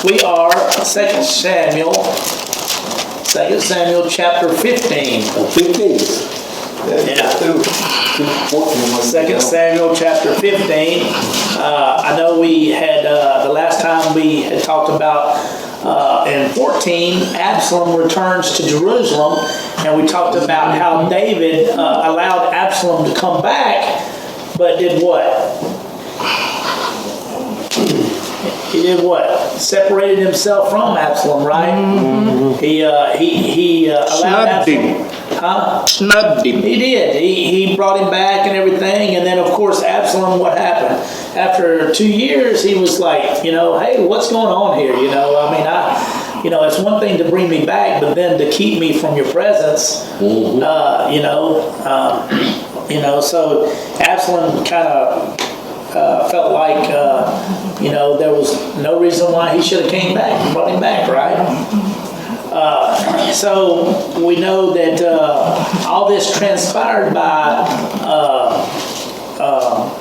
We are 2 Samuel chapter 15. 15. Yeah. 2 Samuel chapter 15. I know we had, the last time we had talked about in 14, Absalom returns to Jerusalem, and we talked about how David allowed Absalom to come back, but did what? He did what? Separated himself from Absalom, right? Mm-hmm. He allowed Absalom. Snubbed him. He did. He brought him back and everything, and then of course Absalom. What happened? After 2 years, he was like, hey, what's going on here? It's one thing to bring me back, but then to keep me from your presence, mm-hmm. So Absalom kind of felt like, there was no reason why he should have came back and brought him back, right? So we know that all this transpired by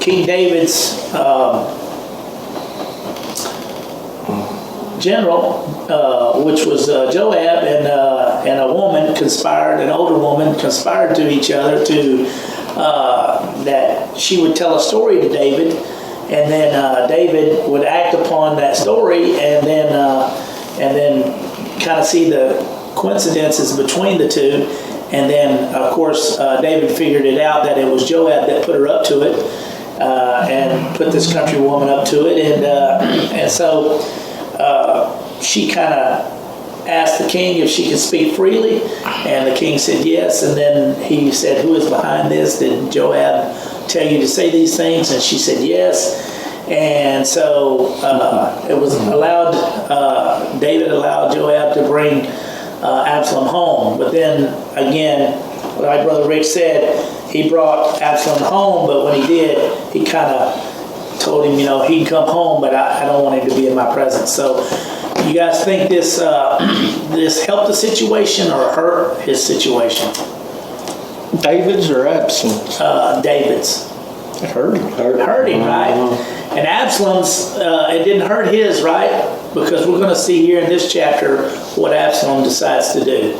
King David's general, which was Joab, and a woman conspired, an older woman conspired to each other to that she would tell a story to David, and then David would act upon that story, and then kind of see the coincidences between the two, and then of course David figured it out that it was Joab that put her up to it, and put this country woman up to it, and so she kind of asked the king if she could speak freely, and the king said yes, and then he said, who is behind this? Did Joab tell you to say these things? And she said yes. And so it was allowed, David allowed Joab to bring Absalom home. But then again, like Brother Rick said, he brought Absalom home, but when he did, he kind of told him, he can come home, but I don't want him to be in my presence. So you guys think this this helped the situation or hurt his situation? David's or Absalom's? David's. It hurt him. Hurt him, right? And Absalom's, it didn't hurt his, right? Because we're going to see here in this chapter what Absalom decides to do.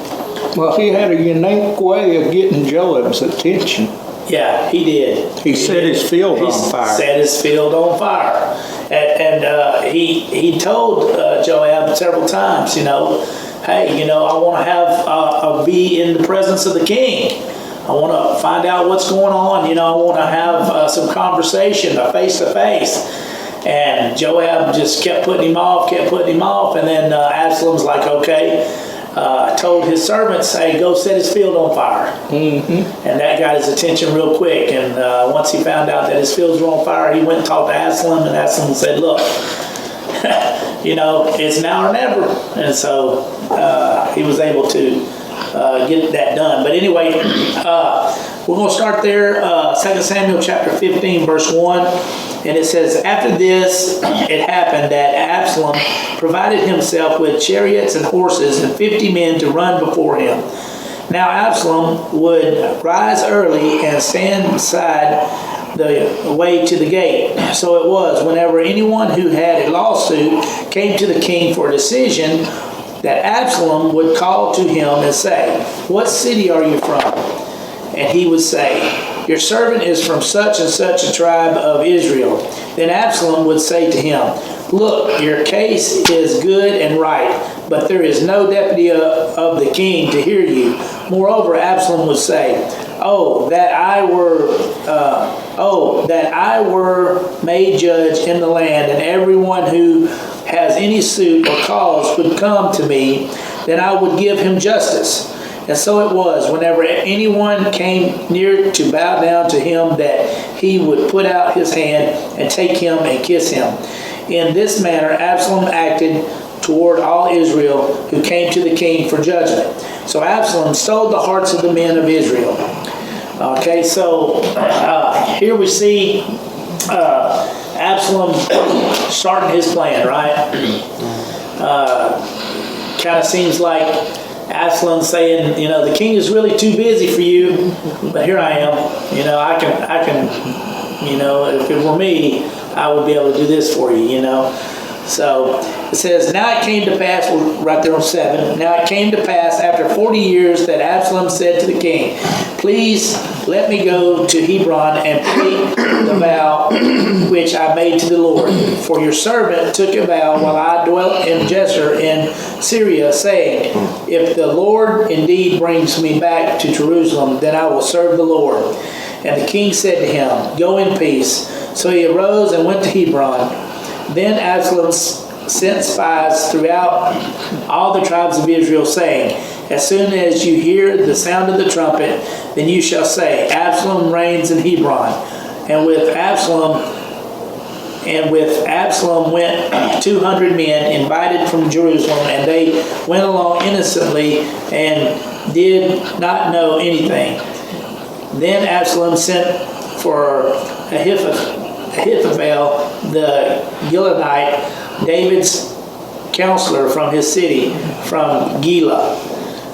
Well, he had a unique way of getting Joab's attention. Yeah, he did. He set his field on fire. Set his field on fire. And he told Joab several times, hey, I want to have be in the presence of the king. I want to find out what's going on. I want to have some conversation, a face-to-face. And Joab just kept putting him off, and then Absalom's like, okay. Told his servants, hey, go set his field on fire. Mm-hmm. And that got his attention real quick. And once he found out that his fields were on fire, he went and talked to Absalom, and Absalom said, look, it's now or never. And so he was able to get that done. But anyway, we're going to start there, 2 Samuel chapter 15, verse 1. And it says, after this, it happened that Absalom provided himself with chariots and horses and 50 men to run before him. Now Absalom would rise early and stand beside the way to the gate. So it was, whenever anyone who had a lawsuit came to the king for a decision, that Absalom would call to him and say, what city are you from? And he would say, your servant is from such and such a tribe of Israel. Then Absalom would say to him, look, your case is good and right, but there is no deputy of the king to hear you. Moreover, Absalom would say, that I were made judge in the land, and everyone who has any suit or cause would come to me, then I would give him justice. And so it was, whenever anyone came near to bow down to him, that he would put out his hand and take him and kiss him. In this manner, Absalom acted toward all Israel who came to the king for judgment. So Absalom stole the hearts of the men of Israel. Okay, so here we see Absalom starting his plan, right? Kind of seems like Absalom saying, the king is really too busy for you, but here I am. I can, if it were me, I would be able to do this for you, So it says, now it came to pass, we're right there on 7. Now it came to pass after 40 years that Absalom said to the king, please let me go to Hebron and pay the vow which I made to the Lord. For your servant took a vow while I dwelt in Jezer in Syria, saying, if the Lord indeed brings me back to Jerusalem, then I will serve the Lord. And the king said to him, go in peace. So he arose and went to Hebron. Then Absalom sent spies throughout all the tribes of Israel, saying, as soon as you hear the sound of the trumpet, then you shall say, Absalom reigns in Hebron. And with Absalom went 200 men invited from Jerusalem, and they went along innocently and did not know anything. Then Absalom sent for Ahithophel the Gileadite, David's counselor from his city, from Gila,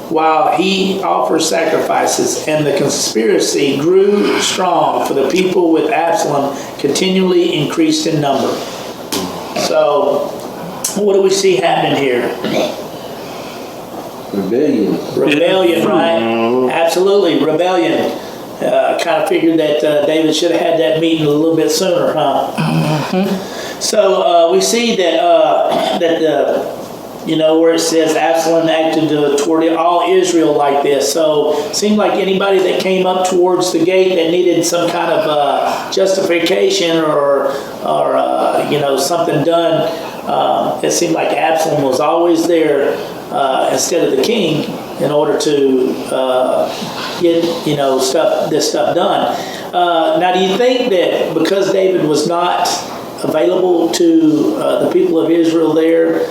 while he offered sacrifices, and the conspiracy grew strong, for the people with Absalom continually increased in number. So, what do we see happening here? Rebellion, right? Absolutely, rebellion. Kind of figured that David should have had that meeting a little bit sooner, huh? Mm-hmm. So we see that where it says Absalom acted toward all Israel like this. So it seemed like anybody that came up towards the gate that needed some kind of justification or something done, it seemed like Absalom was always there instead of the king in order to get this stuff done. Now, do you think that because David was not available to the people of Israel there,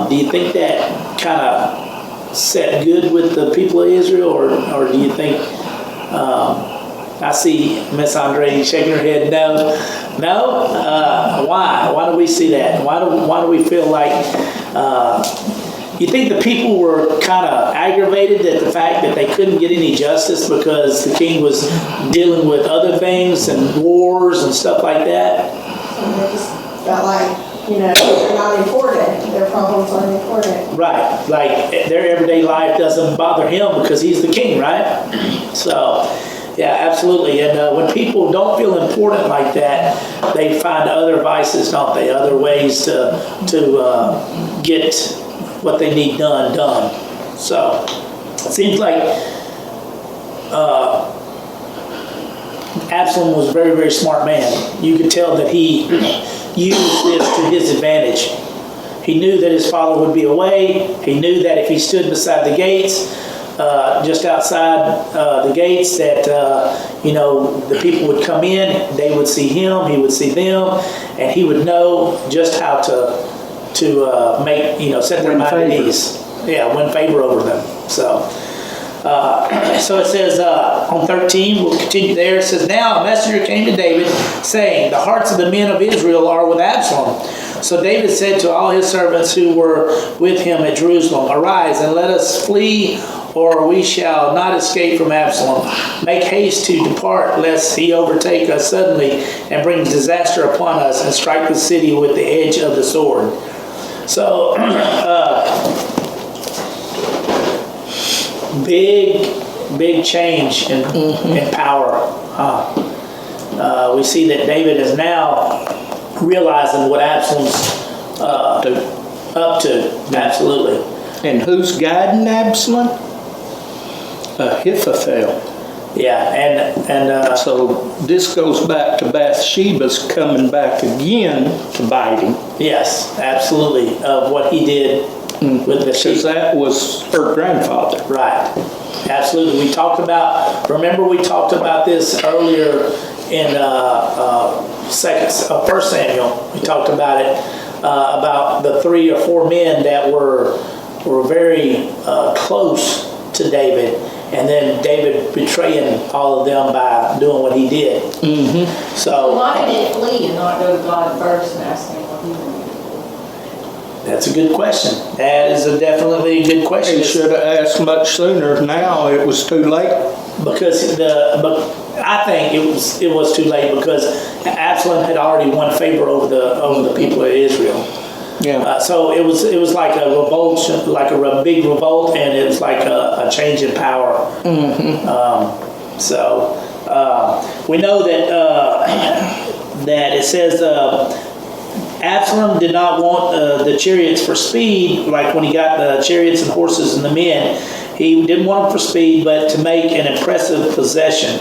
do you think that kind of set good with the people of Israel, or do you think? I see Miss Andre shaking her head. No. Why? Why do we see that? Why do we feel like? You think the people were kind of aggravated at the fact that they couldn't get any justice because the king was dealing with other things and wars and stuff like that? And they just felt like, they're not important. Their problems aren't important. Right. Like their everyday life doesn't bother him because he's the king, right? So, yeah, absolutely. And when people don't feel important like that, they find other vices, don't they? Other ways to get what they need done. So it seems like Absalom was a very, very smart man. You could tell that he used this to his advantage. He knew that his father would be away. He knew that if he stood beside the gates, just outside the gates, that the people would come in, they would see him, he would see them, and he would know just how to make, set their mind at ease. Yeah, win favor over them. So it says on 13, we'll continue there. It says, now a messenger came to David, saying, the hearts of the men of Israel are with Absalom. So David said to all his servants who were with him at Jerusalem, arise and let us flee, or we shall not escape from Absalom. Make haste to depart, lest he overtake us suddenly and bring disaster upon us and strike the city with the edge of the sword. So, big change in power. We see that David is now realizing what Absalom's up to. Absolutely. And who's guiding Absalom? Ahithophel. Yeah, and so this goes back to Bathsheba's coming back again to bite him. Yes, absolutely. Of what he did with the sheep. Because that was her grandfather. Right. Absolutely. We talked about this earlier in 1 Samuel. We talked about it, about the 3 or 4 men that were very close to David, and then David betraying all of them by doing what he did. Mm-hmm. So why did he flee and not go to God first and ask him what he wanted? That's a good question. That is definitely a good question. He should have asked much sooner. Now it was too late. Because I think it was too late because Absalom had already won favor over the people of Israel. Yeah. So it was like a revulsion, like a big revolt, and it was like a change in power. We know that it says Absalom did not want the chariots for speed, like when he got the chariots and horses and the men. He didn't want them for speed, but to make an impressive procession.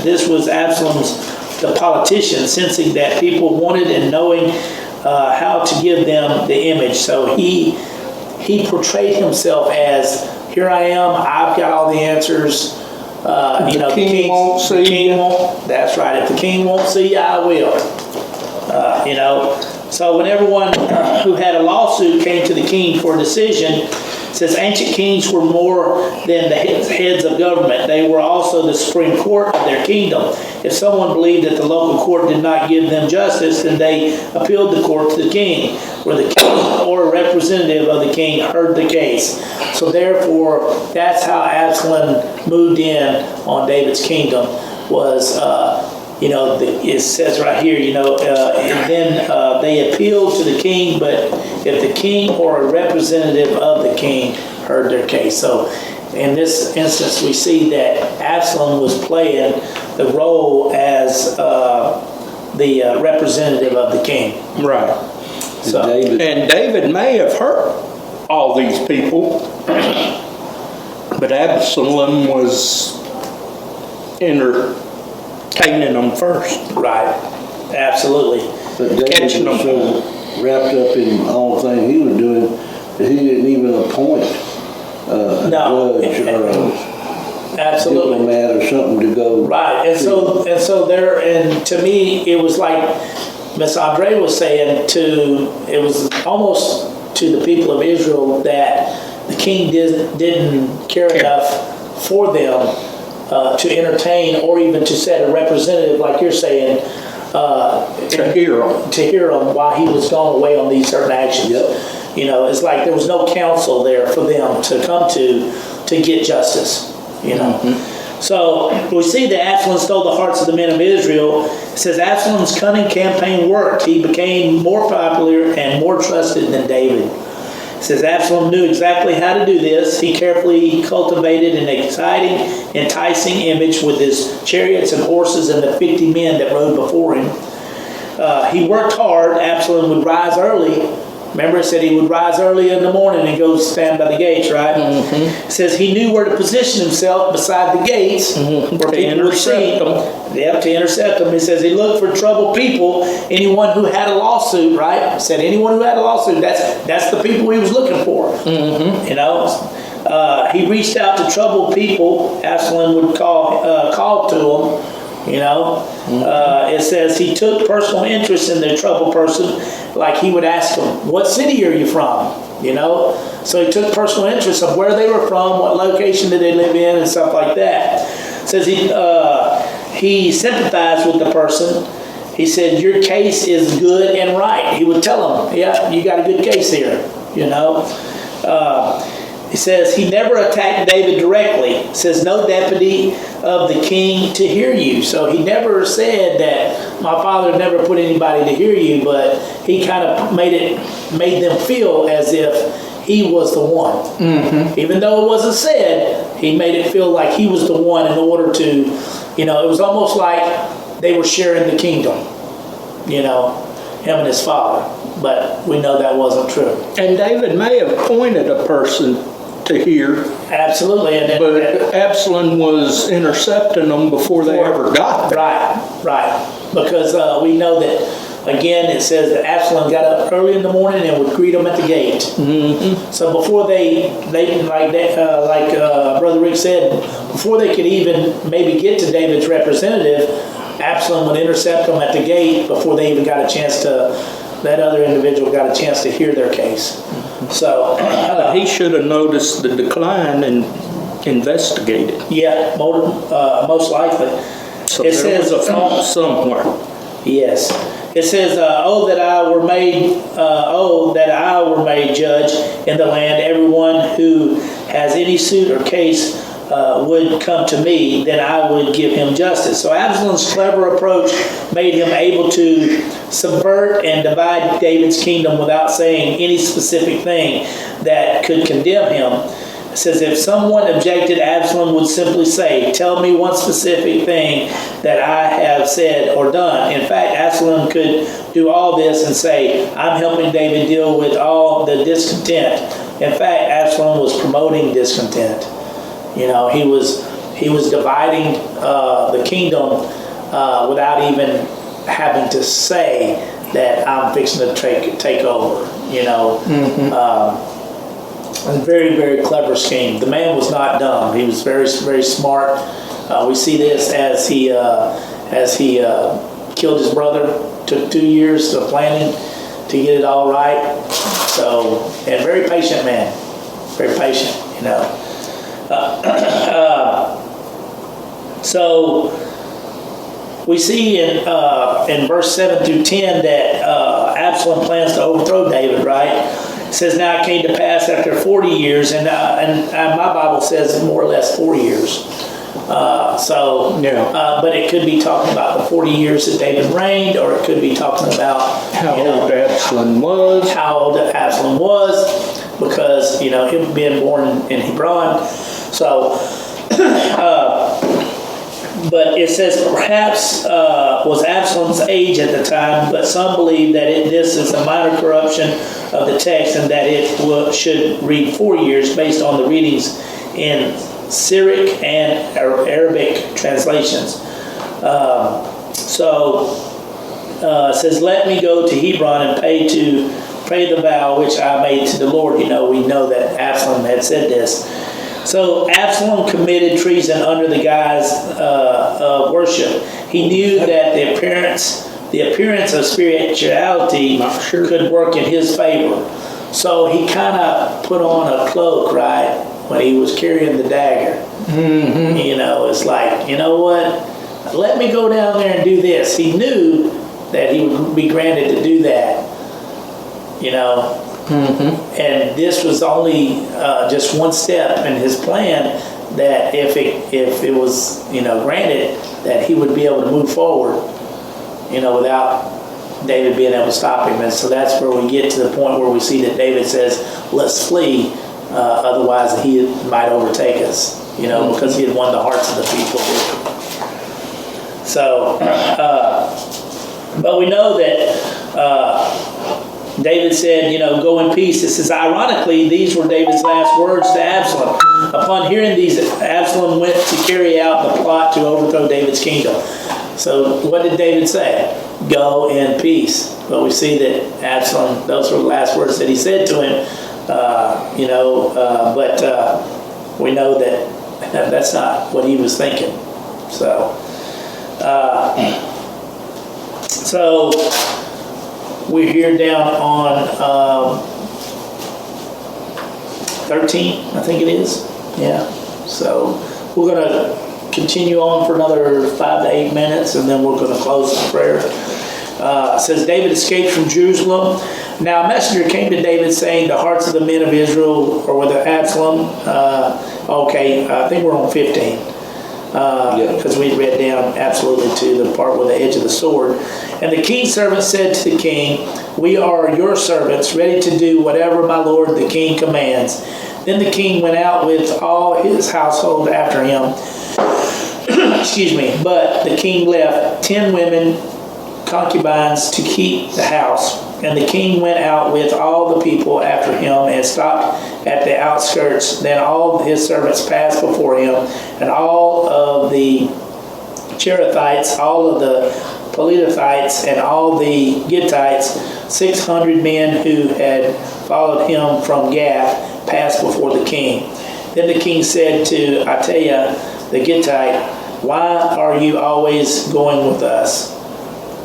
This was the politician, sensing that people wanted and knowing how to give them the image. So he portrayed himself as, here I am, I've got all the answers. The king won't see you. That's right. If the king won't see you, I will. So when everyone who had a lawsuit came to the king for a decision, it says ancient kings were more than the heads of government. They were also the supreme court of their kingdom. If someone believed that the local court did not give them justice, then they appealed the court to the king, where the king or a representative of the king heard the case. So therefore, that's how Absalom moved in on David's kingdom, was it says right here, and then they appealed to the king, but if the king or a representative of the king heard their case. So in this instance, we see that Absalom was playing the role as the representative of the king. Right. So, And David may have hurt all these people, but Absalom was entertaining them first. right, absolutely. But David Catching was them. so wrapped up in all the things he was doing that he didn't even appoint a No. judge or a Absolutely. diplomat or something to go. Right, and so there, and to me, it was like Miss Andre was saying, it was almost to the people of Israel that the king didn't care enough for them to entertain or even to set a representative, like you're saying, To hear them. while he was gone away on these certain actions. Yep. It's like there was no counsel there for them to come to get justice. So we see that Absalom stole the hearts of the men of Israel. It says Absalom's cunning campaign worked. He became more popular and more trusted than David. It says Absalom knew exactly how to do this. He carefully cultivated an exciting, enticing image with his chariots and horses and the 50 men that rode before him. He worked hard. Absalom would rise early. Remember, it said he would rise early in the morning and go stand by the gates, right? It says he knew where to position himself beside the gates where people would see. Yep, to intercept them. It says he looked for troubled people, anyone who had a lawsuit, right? It said anyone who had a lawsuit, that's the people he was looking for. He reached out to troubled people. Absalom would call to them. It says he took personal interest in the troubled person, like he would ask them, what city are you from? So he took personal interest of where they were from, what location did they live in, and stuff like that. It says he sympathized with the person. He said, your case is good and right. He would tell them, yeah, you got a good case here. He says he never attacked David directly. It says no deputy of the king to hear you. So he never said that my father never put anybody to hear you, but he kind of made them feel as if he was the one. Even though it wasn't said, he made it feel like he was the one in order to, it was almost like they were sharing the kingdom, him and his father. But we know that wasn't true. And David may have appointed a person to hear, Absolutely. but Absalom was intercepting them before they ever got there. Right. Because we know that, again, it says that Absalom got up early in the morning and would greet them at the gate. So before they like Brother Rick said, before they could even maybe get to David's representative, Absalom would intercept them at the gate before they even got a chance that other individual got a chance to hear their case. So He should have noticed the decline and investigated. yeah, most likely. So It there says was a fault somewhere. Yes. It says, "Oh that I were made judge in the land. Everyone who has any suit or case would come to me, then I would give him justice. So Absalom's clever approach made him able to subvert and divide David's kingdom without saying any specific thing that could condemn him. It says, if someone objected, Absalom would simply say, tell me one specific thing that I have said or done. In fact, Absalom could do all this and say, I'm helping David deal with all the discontent. In fact, Absalom was promoting discontent. You know, he was dividing the kingdom without even having to say that I'm fixing to take over. You know, a very, very clever scheme. The man was not dumb. He was very, very smart. We see this as he killed his brother. Took 2 years of planning to get it all right. So, and very patient man. Very patient, you know. So we see in verse 7 through 10 that Absalom plans to overthrow David, right? It says, now it came to pass after 40 years, and my Bible says more or less 4 years. But it could be talking about the 40 years that David reigned, or it could be talking about How old Absalom was. How old Absalom was, because he had been born in Hebron. So, but it says perhaps was Absalom's age at the time, but some believe that this is a minor corruption of the text and that it should read 4 years based on the readings in Syriac and Arabic translations. It says, let me go to Hebron and pay the vow which I made to the Lord. We know that Absalom had said this. So Absalom committed treason under the guise of worship. He knew that the appearance of spirituality could work in his favor. So he kind of put on a cloak, right, when he was carrying the dagger. Mm-hmm. It's like, you know what? Let me go down there and do this. He knew that he would be granted to do that. Mm-hmm. And this was only just one step in his plan, that if it was granted, that he would be able to move forward without David being able to stop him. And so that's where we get to the point where we see that David says, let's flee, otherwise he might overtake us, because he had won the hearts of the people. So but we know that David said, go in peace. It says, ironically, these were David's last words to Absalom. Upon hearing these, Absalom went to carry out the plot to overthrow David's kingdom. So what did David say? Go in peace. But we see that Absalom, those were the last words that he said to him. But we know that that's not what he was thinking. So we're here down on 13, I think it is. Yeah. So we're going to continue on for another 5 to 8 minutes, and then we're going to close with prayer. It says, David escaped from Jerusalem. Now a messenger came to David saying, the hearts of the men of Israel are with Absalom. I think we're on 15. Because we read down absolutely to the part with the edge of the sword. And the king's servant said to the king, we are your servants, ready to do whatever my lord the king commands. Then the king went out with all his household after him. Excuse me. But the king left 10 women, concubines, to keep the house. And the king went out with all the people after him and stopped at the outskirts. Then all his servants passed before him, and all of the Cherethites, all of the Pelethites, and all the Gittites, 600 men who had followed him from Gath, passed before the king. Then the king said to Ittai the Gittite, why are you always going with us?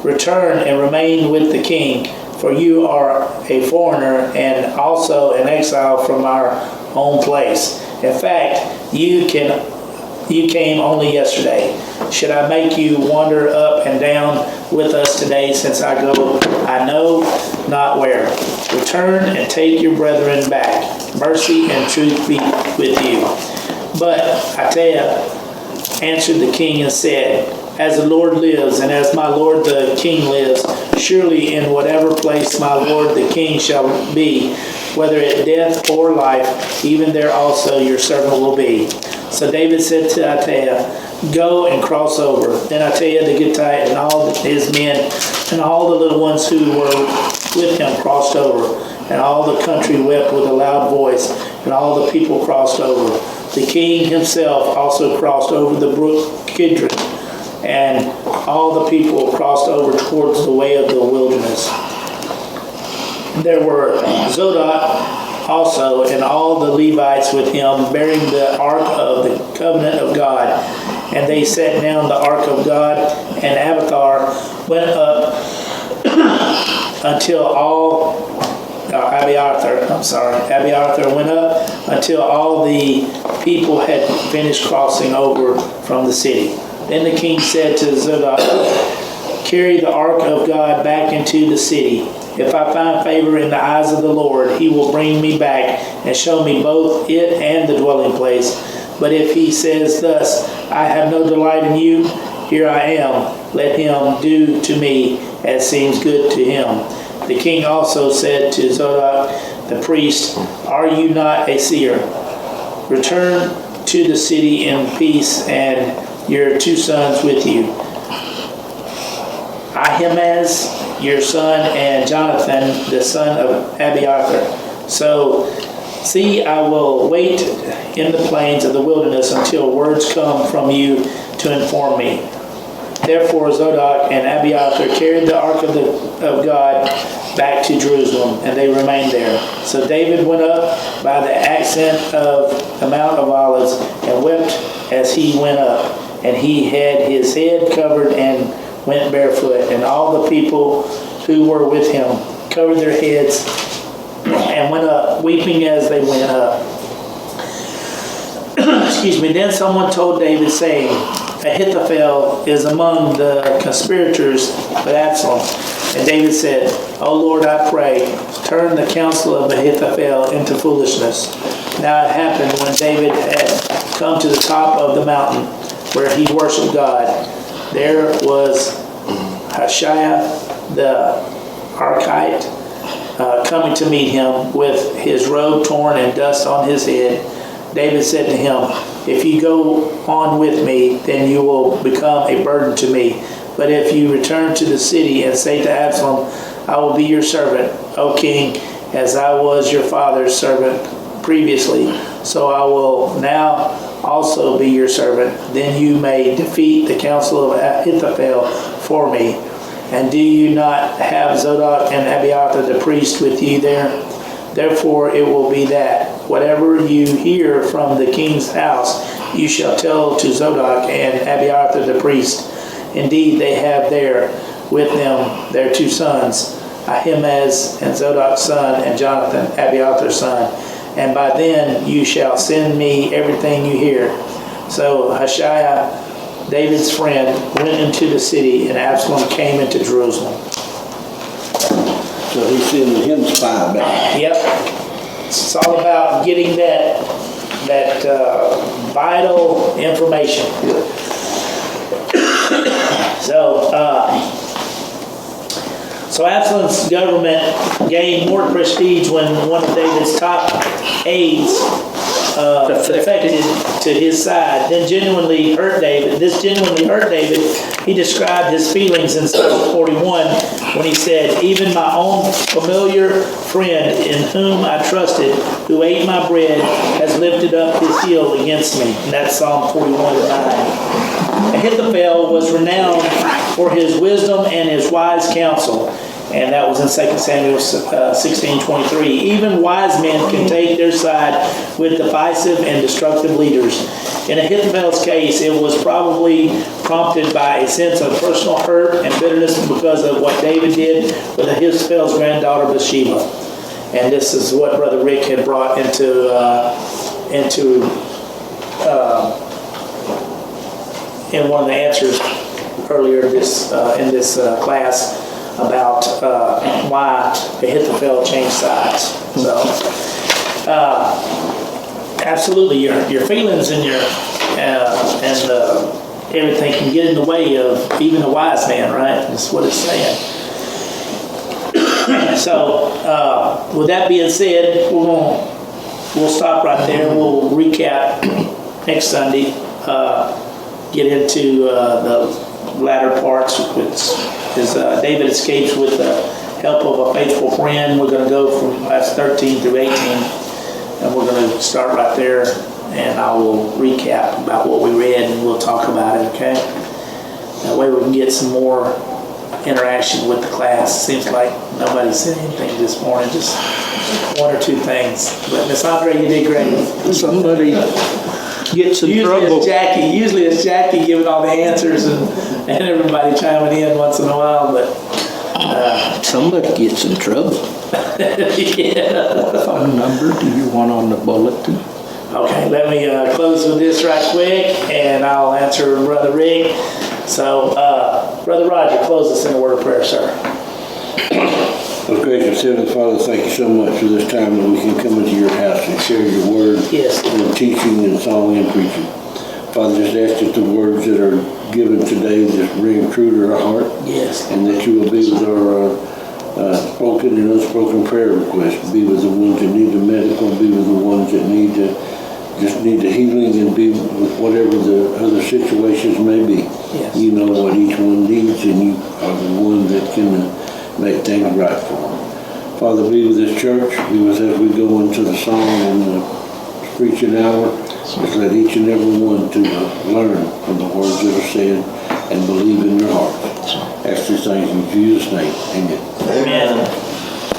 Return and remain with the king, for you are a foreigner and also an exile from our own place. In fact, you came only yesterday. Should I make you wander up and down with us today, since I go I know not where? Return and take your brethren back. Mercy and truth be with you. But Ittai answered the king and said, as the Lord lives, and as my lord the king lives, surely in whatever place my lord the king shall be, whether at death or life, even there also your servant will be. So David said to Ittai, go and cross over. Then Ittai the Gittite and all his men and all the little ones who were with him crossed over. And all the country wept with a loud voice, and all the people crossed over. The king himself also crossed over the brook Kidron, and all the people crossed over towards the way of the wilderness. There were Zodok also, and all the Levites with him, bearing the ark of the covenant of God. And they set down the ark of God, and Abiathar went up until Abiathar went up until all the people had finished crossing over from the city. Then the king said to Zadok, carry the ark of God back into the city. If I find favor in the eyes of the Lord, he will bring me back and show me both it and the dwelling place. But if he says thus, I have no delight in you, here I am, let him do to me as seems good to him. The king also said to Zadok the priest, are you not a seer? Return to the city in peace, and your 2 sons with you, Ahimaaz your son, and Jonathan the son of Abiathar. So, see, I will wait in the plains of the wilderness until words come from you to inform me. Therefore Zadok and Abiathar carried the ark of God back to Jerusalem, and they remained there. So David went up by the ascent of the Mount of Olives and wept as he went up. And he had his head covered and went barefoot. And all the people who were with him covered their heads and went up, weeping as they went up. Excuse me. Then someone told David, saying, Ahithophel is among the conspirators with Absalom. And David said, O Lord, I pray, turn the counsel of Ahithophel into foolishness. Now it happened when David had come to the top of the mountain where he worshiped God, there was Hushai the Archite coming to meet him with his robe torn and dust on his head. David said to him, if you go on with me, then you will become a burden to me. But if you return to the city and say to Absalom, I will be your servant, O king, as I was your father's servant previously, so I will now also be your servant. Then you may defeat the counsel of Ahithophel for me. And do you not have Zadok and Abiathar the priest with you there? Therefore it will be that whatever you hear from the king's house, you shall tell to Zadok and Abiathar the priest. Indeed, they have there with them their 2 sons, Ahimaaz and Zadok's son, and Jonathan, Abiathar's son. And by then you shall send me everything you hear. So Hushai, David's friend, went into the city, and Absalom came into Jerusalem. So he's sending him spy back. Yep. It's all about getting that vital information. So Absalom's government gained more prestige when one of David's top aides defected to his side. This genuinely hurt David. He described his feelings in Psalm 41 when he said, even my own familiar friend in whom I trusted, who ate my bread, has lifted up his heel against me. And that's Psalm 41:9. Ahithophel was renowned for his wisdom and his wise counsel. And that was in 2 Samuel 16:23. Even wise men can take their side with divisive and destructive leaders. In Ahithophel's case, it was probably prompted by a sense of personal hurt and bitterness because of what David did with Ahithophel's granddaughter Bathsheba. And this is what Brother Rick had brought into in one of the answers earlier in this class about why Ahithophel changed sides. So Absolutely, your feelings and everything can get in the way of even a wise man, right? That's what it's saying. So, with that being said, we'll stop right there. We'll recap next Sunday. Get into the latter parts, which is David escapes with the help of a faithful friend. We're going to go from class 13 through 18, and we're going to start right there, and I will recap about what we read, and we'll talk about it, okay? That way we can get some more interaction with the class. Seems like nobody said anything this morning, just one or two things. But Miss Andre, you did great. Somebody gets in trouble. Usually it's Jackie giving all the answers and everybody chiming in once in a while, but Somebody gets in trouble. yeah. What phone number do you want on the bulletin? Okay, let me close with this right quick, and I'll answer Brother Rick. So, Brother Roger, close us in a word of prayer, sir. Most gracious Heavenly Father, thank you so much for this time that we can come into your house and share your word. Yes. And teaching and song and preaching. Father, just ask that the words that are given today just ring true to our heart. Yes. And that you will be with our spoken and unspoken prayer requests. Be with the ones that need the medical, be with the ones that need the healing, and be with whatever the other situations may be. Yes. You know what each one needs, and you are the one that can make things right for them. Father, be with this church. Be with us as we go into the song and the preaching hour. Just let each and every one to learn from the words that are said and believe in their hearts. Ask these things in Jesus' name. Amen. Amen.